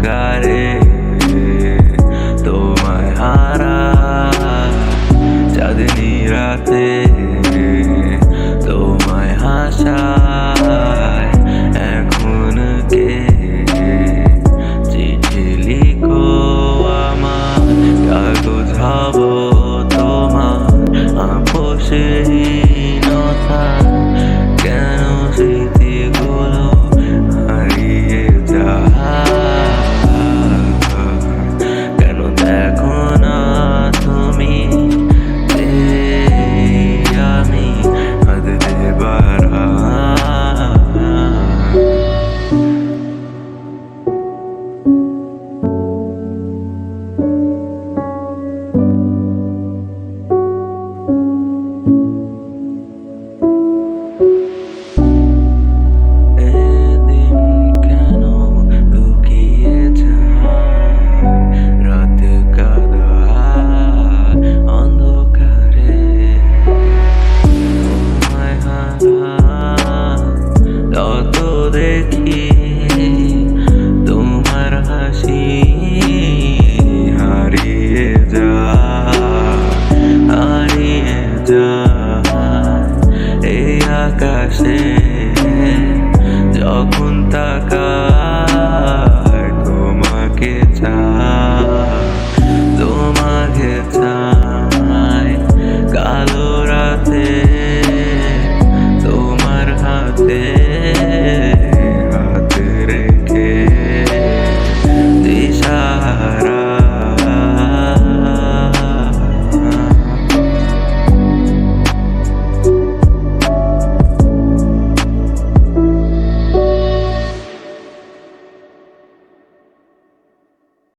অন্ধকারে তোমায় হারাই, চাঁদনি রাতে তোমায় হাসাই। এখন কে চিঠি লিখো আমার, কাগজ হব তোমার আপোষহীনতা। কেন স্মৃতিগুলো হারিয়ে যায়, কেন দেখো না তুমি যে আমি হাত দেবার দেখি তোমার হাসি হারিয়ে যায় এই আকাশে যখন তাকাই তোমাকে চাই।